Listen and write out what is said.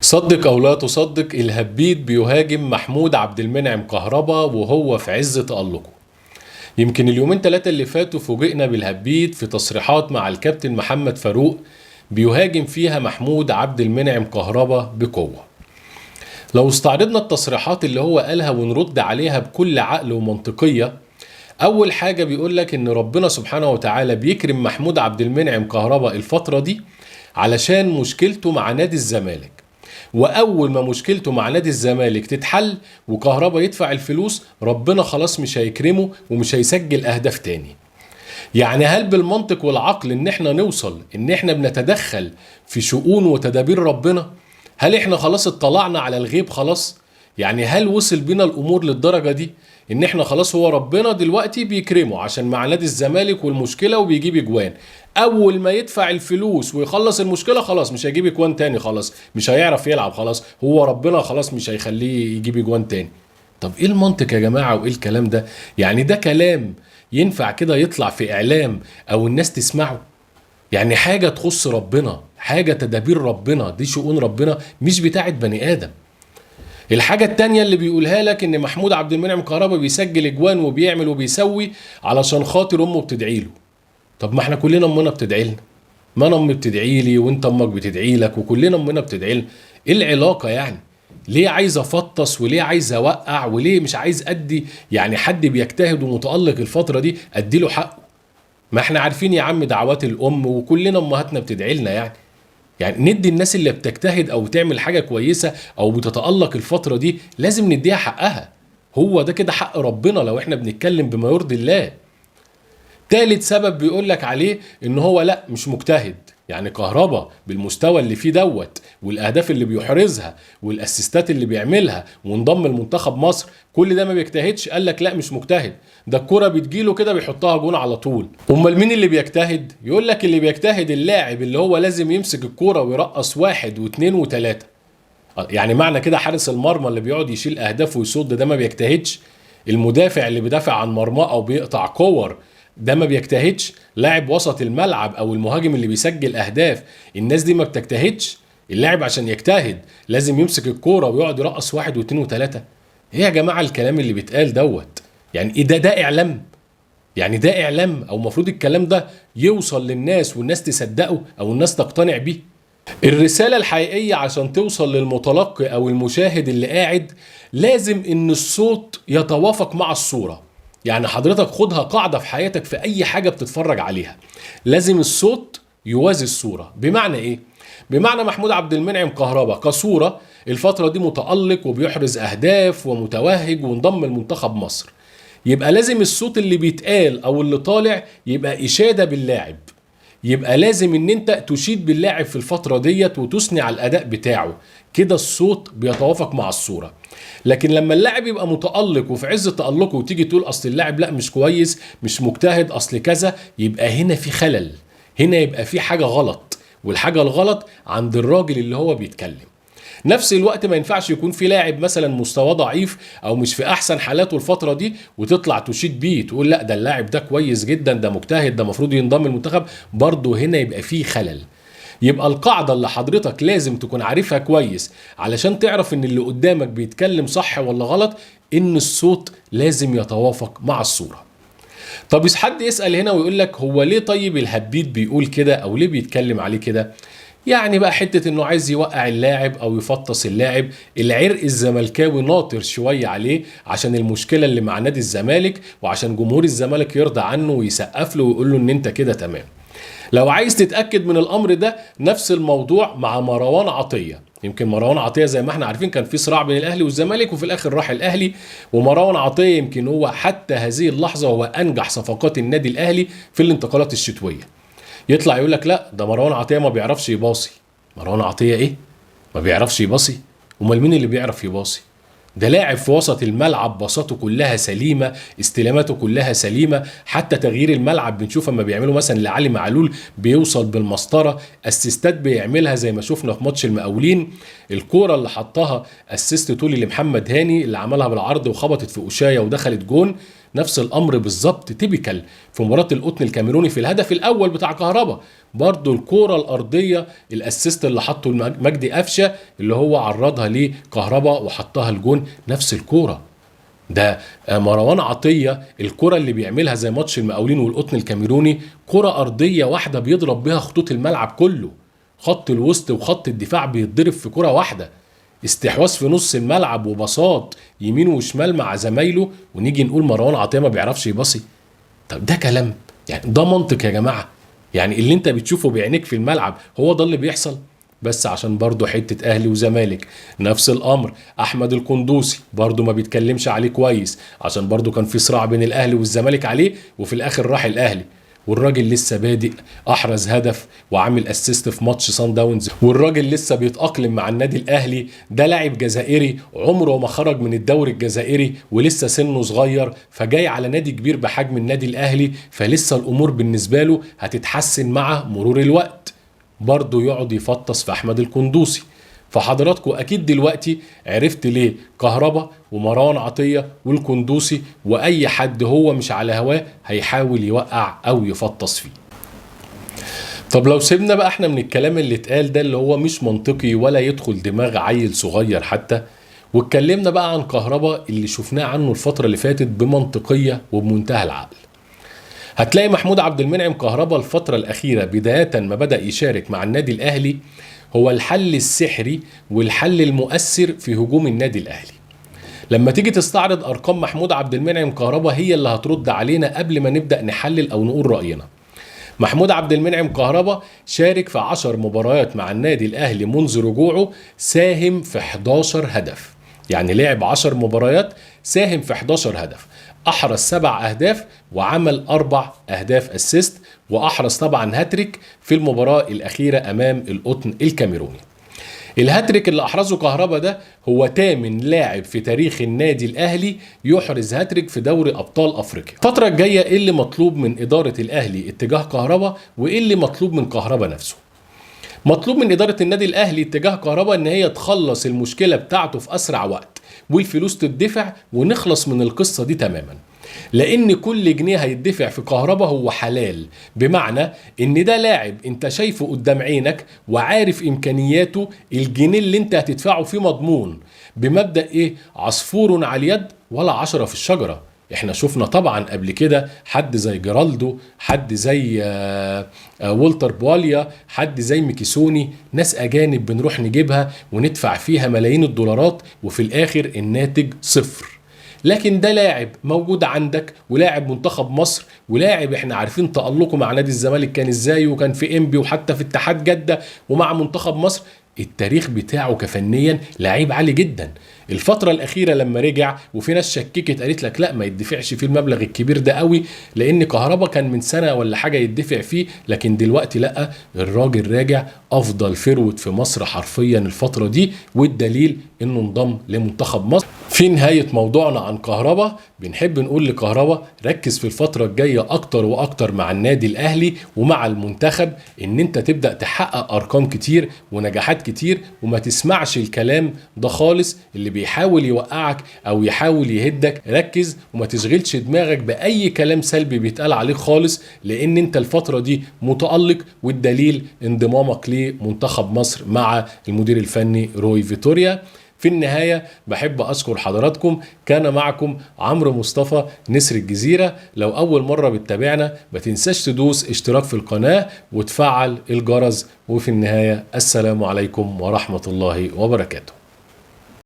صدق أو لا تصدق، الهبيد بيهاجم محمود عبد المنعم كهربا وهو في عز تألقه. يمكن اليومين ثلاثة اللي فاتوا فوجئنا بالهبيد في تصريحات مع الكابتن محمد فاروق بيهاجم فيها محمود عبد المنعم كهربا بقوة. لو استعرضنا التصريحات اللي هو قالها ونرد عليها بكل عقل ومنطقية، أول حاجة بيقولك إن ربنا سبحانه وتعالى بيكرم محمود عبد المنعم كهربا الفترة دي علشان مشكلته مع نادي الزمالك، واول ما مشكلته مع نادي الزمالك تتحل وكهربا يدفع الفلوس ربنا خلاص مش هيكرمه ومش هيسجل اهداف تاني. يعني هل بالمنطق والعقل ان احنا نوصل ان احنا بنتدخل في شؤون وتدابير ربنا؟ هل احنا خلاص اطلعنا على الغيب خلاص؟ يعني هل وصل بينا الامور للدرجة دي ان احنا خلاص هو ربنا دلوقتي بيكرمه عشان مع نادي الزمالك والمشكلة وبيجيب اجوان، اول ما يدفع الفلوس ويخلص المشكلة خلاص مش هيجيب اجوان تاني، خلاص مش هيعرف يلعب، خلاص هو ربنا خلاص مش هيخليه يجيب اجوان تاني؟ طب ايه المنطق يا جماعة وايه الكلام ده؟ يعني ده كلام ينفع كده يطلع في اعلام او الناس تسمعه؟ يعني حاجة تخص ربنا، حاجة تدابير ربنا، دي شؤون ربنا مش بتاعت بني ادم. الحاجة التانية اللي بيقولها لك ان محمود عبد المنعم كهربا بيسجل اجوان وبيعمل وبيسوي علشان خاطر امه بتدعي له. طب ما احنا كلنا امنا بتدعي لنا، ما انا امي بتدعي لي وانت امك بتدعي لك وكلنا امنا بتدعي لنا، ايه العلاقة يعني؟ ليه عايز افطس وليه عايز اوقع وليه مش عايز ادي يعني حد بيجتهد ومتألق الفترة دي ادي له حقه؟ ما احنا عارفين يا عم دعوات الام وكلنا امهاتنا بتدعي لنا، يعني ندي الناس اللي بتجتهد او بتعمل حاجة كويسة او بتتألق الفترة دي لازم نديها حقها، هو ده كده حق ربنا لو احنا بنتكلم بما يرضي الله. تالت سبب بيقولك عليه ان هو لا مش مجتهد، يعني كهربا بالمستوى اللي فيه دوت والاهداف اللي بيحرزها والاسيستات اللي بيعملها وانضم لمنتخب مصر كل ده ما بيجتهدش، قالك لا مش مجتهد، ده الكرة بتجيله كده بيحطها جون على طول. امال مين اللي بيجتهد؟ يقولك اللي بيجتهد اللاعب اللي هو لازم يمسك الكرة ويرقص واحد واثنين وثلاثة. يعني معنى كده حارس المرمى اللي بيقعد يشيل اهداف ويصد ده ما بيجتهدش؟ المدافع اللي بيدافع عن مرماه او بيقطع كور ده ما بيجتهدش؟ لاعب وسط الملعب او المهاجم اللي بيسجل اهداف الناس دي ما بتجتهدش؟ اللاعب عشان يجتهد لازم يمسك الكوره ويقعد يرقص واحد واثنين وثلاثه؟ ايه يا جماعه الكلام اللي بيتقال دوت؟ يعني ايه ده اعلام؟ يعني ده اعلام او المفروض الكلام ده يوصل للناس والناس تصدقه او الناس تقتنع بيه؟ الرسالة الحقيقية عشان توصل للمتلقي او المشاهد اللي قاعد لازم ان الصوت يتوافق مع الصورة. يعني حضرتك خدها قاعدة في حياتك في اي حاجة بتتفرج عليها، لازم الصوت يوازي الصورة. بمعنى ايه؟ بمعنى محمود عبد المنعم كهربا كصورة الفترة دي متألق وبيحرز اهداف ومتوهج وانضم لمنتخب مصر، يبقى لازم الصوت اللي بيتقال او اللي طالع يبقى اشادة باللاعب، يبقى لازم ان انت تشيد باللاعب في الفترة ديت وتثني على الاداء بتاعه، كده الصوت بيتوافق مع الصورة. لكن لما اللاعب يبقى متألق وفي عز تألقه وتيجي تقول اصل اللاعب لا مش كويس مش مجتهد اصل كذا، يبقى هنا في خلل، هنا يبقى في حاجة غلط، والحاجة الغلط عند الراجل اللي هو بيتكلم. نفس الوقت ما ينفعش يكون في لاعب مثلا مستواه ضعيف او مش في احسن حالاته الفتره دي وتطلع تشيد بيه تقول لا ده اللاعب ده كويس جدا ده مجتهد ده المفروض ينضم المنتخب، برضه هنا يبقى فيه خلل. يبقى القاعده اللي حضرتك لازم تكون عارفها كويس علشان تعرف ان اللي قدامك بيتكلم صح ولا غلط، ان الصوت لازم يتوافق مع الصوره. طب حد يسأل هنا ويقول لك هو ليه طيب الهبيد بيقول كده او ليه بيتكلم عليه كده؟ يعني بقى حتة انه عايز يوقع اللاعب او يفطس اللاعب، العرق الزملكاوي ناطر شوية عليه عشان المشكلة اللي مع نادي الزمالك وعشان جمهور الزمالك يرضى عنه ويسقف له ويقول له ان انت كده تمام. لو عايز تتأكد من الامر ده نفس الموضوع مع مروان عطية. يمكن مروان عطية زي ما احنا عارفين كان في صراع بين الاهلي والزمالك وفي الاخر راح الاهلي، ومروان عطية يمكن هو حتى هذه اللحظة هو انجح صفقات النادي الاهلي في الانتقالات الشتوية. يطلع يقول لك لا ده مروان عطية ما بيعرفش يباصي. مروان عطية ايه؟ ما بيعرفش يباصي؟ امال مين اللي بيعرف يباصي؟ ده لاعب في وسط الملعب باصاته كلها سليمه، استلاماته كلها سليمه، حتى تغيير الملعب بنشوف اما بيعملوا مثلا لعلي معلول بيوصل بالمسطره، اسيستات بيعملها زي ما شفنا في ماتش المقاولين، الكوره اللي حطها اسيست طولي لمحمد هاني اللي عملها بالعرض وخبطت في قشايه ودخلت جون، نفس الامر بالظبط تيبيكال في مباراه القطن الكاميروني في الهدف الاول بتاع كهربا. برضو الكوره الارضيه الاسيست اللي حطه مجدي قفشه اللي هو عرضها لكهربا وحطها الجون، نفس الكوره. ده مروان عطيه الكره اللي بيعملها زي ماتش المقاولين والقطن الكاميروني، كره ارضيه واحده بيضرب بيها خطوط الملعب كله، خط الوسط وخط الدفاع بيتضرب في كره واحده، استحواذ في نص الملعب وبساط يمين وشمال مع زمايله، ونيجي نقول مروان عطيه ما بيعرفش يباصي؟ طب ده كلام يعني؟ ده منطق يا جماعه؟ يعني اللي انت بتشوفه بعينيك في الملعب هو ده اللي بيحصل؟ بس عشان برضو حتة اهلي وزمالك نفس الامر. احمد القندوسي برضو ما بيتكلمش عليه كويس عشان برضو كان في صراع بين الاهلي والزمالك عليه، وفي الاخر راح الاهلي، والراجل لسه بادئ، احرز هدف وعامل اسيست في ماتش سان داونز، والراجل لسه بيتاقلم مع النادي الاهلي. ده لاعب جزائري عمره ما خرج من الدوري الجزائري ولسه سنه صغير، فجاي على نادي كبير بحجم النادي الاهلي، فلسه الامور بالنسبه له هتتحسن مع مرور الوقت. برضه يقعد يفطس في احمد القندوسي. فحضراتكم اكيد دلوقتي عرفت ليه كهربا ومروان عطيه والقندوسي واي حد هو مش على هواه هيحاول يوقع او يفطس فيه. طب لو سيبنا بقى احنا من الكلام اللي اتقال ده اللي هو مش منطقي ولا يدخل دماغ عيل صغير حتى، واتكلمنا بقى عن كهربا اللي شفناه عنه الفتره اللي فاتت بمنطقيه وبمنتهى العقل، هتلاقي محمود عبد المنعم كهربا الفترة الأخيرة بداية ما بدأ يشارك مع النادي الأهلي هو الحل السحري والحل المؤثر في هجوم النادي الأهلي. لما تيجي تستعرض أرقام محمود عبد المنعم كهربا هي اللي هترد علينا قبل ما نبدأ نحلل أو نقول رأينا. محمود عبد المنعم كهربا شارك في 10 مباريات مع النادي الأهلي منذ رجوعه، ساهم في 11 هدف، يعني لعب 10 مباريات ساهم في 11 هدف، احرز 7 اهداف وعمل 4 اهداف اسيست، واحرز طبعا هاتريك في المباراة الاخيرة امام القطن الكاميروني. الهاتريك اللي احرزه كهربا ده هو 8 لاعب في تاريخ النادي الاهلي يحرز هاتريك في دوري ابطال افريقيا. الفترة الجاية ايه اللي مطلوب من ادارة الاهلي اتجاه كهربا وايه اللي مطلوب من كهربا نفسه؟ مطلوب من إدارة النادي الأهلي اتجاه كهربا إن هي تخلص المشكلة بتاعته في أسرع وقت والفلوس تدفع ونخلص من القصة دي تماما، لأن كل جنيه هيدفع في كهربا هو حلال، بمعنى إن ده لاعب أنت شايفه قدام عينك وعارف إمكانياته، الجنيه اللي أنت هتدفعه فيه مضمون، بمبدأ إيه؟ عصفور على اليد ولا 10 في الشجرة. احنا شفنا طبعا قبل كده حد زي جيرالدو، حد زي والتر بواليا، حد زي ميكيسوني، ناس اجانب بنروح نجيبها وندفع فيها ملايين الدولارات وفي الاخر الناتج صفر. لكن ده لاعب موجود عندك ولاعب منتخب مصر ولاعب احنا عارفين تألقه مع نادي الزمالك كان ازاي، وكان في انبي وحتى في اتحاد جدة ومع منتخب مصر، التاريخ بتاعه كفنيا لعيب عالي جدا. الفترة الأخيرة لما رجع وفي ناس شككت قالت لك لا ما يدفعش فيه المبلغ الكبير ده قوي، لأن كهربا كان من سنة ولا حاجة يدفع فيه، لكن دلوقتي لا، الراجل راجع أفضل فيرود في مصر حرفيا الفترة دي، والدليل إنه انضم لمنتخب مصر. في نهاية موضوعنا عن كهربا بنحب نقول لكهربا ركز في الفترة الجاية أكتر وأكتر مع النادي الأهلي ومع المنتخب، إن أنت تبدأ تحقق أرقام كتير ونجاحات كتير، وما تسمعش الكلام ده خالص اللي بيحاول يوقعك أو يحاول يهدك. ركز وما تشغلش دماغك بأي كلام سلبي بيتقال عليك خالص، لأن أنت الفترة دي متألق، والدليل انضمامك لمنتخب مصر مع المدير الفني روي فيتوريا. في النهاية بحب أشكر حضراتكم، كان معكم عمرو مصطفى نسر الجزيرة. لو أول مرة بتتابعنا ما تنساش تدوس اشتراك في القناة وتفعل الجرس، وفي النهاية السلام عليكم ورحمة الله وبركاته.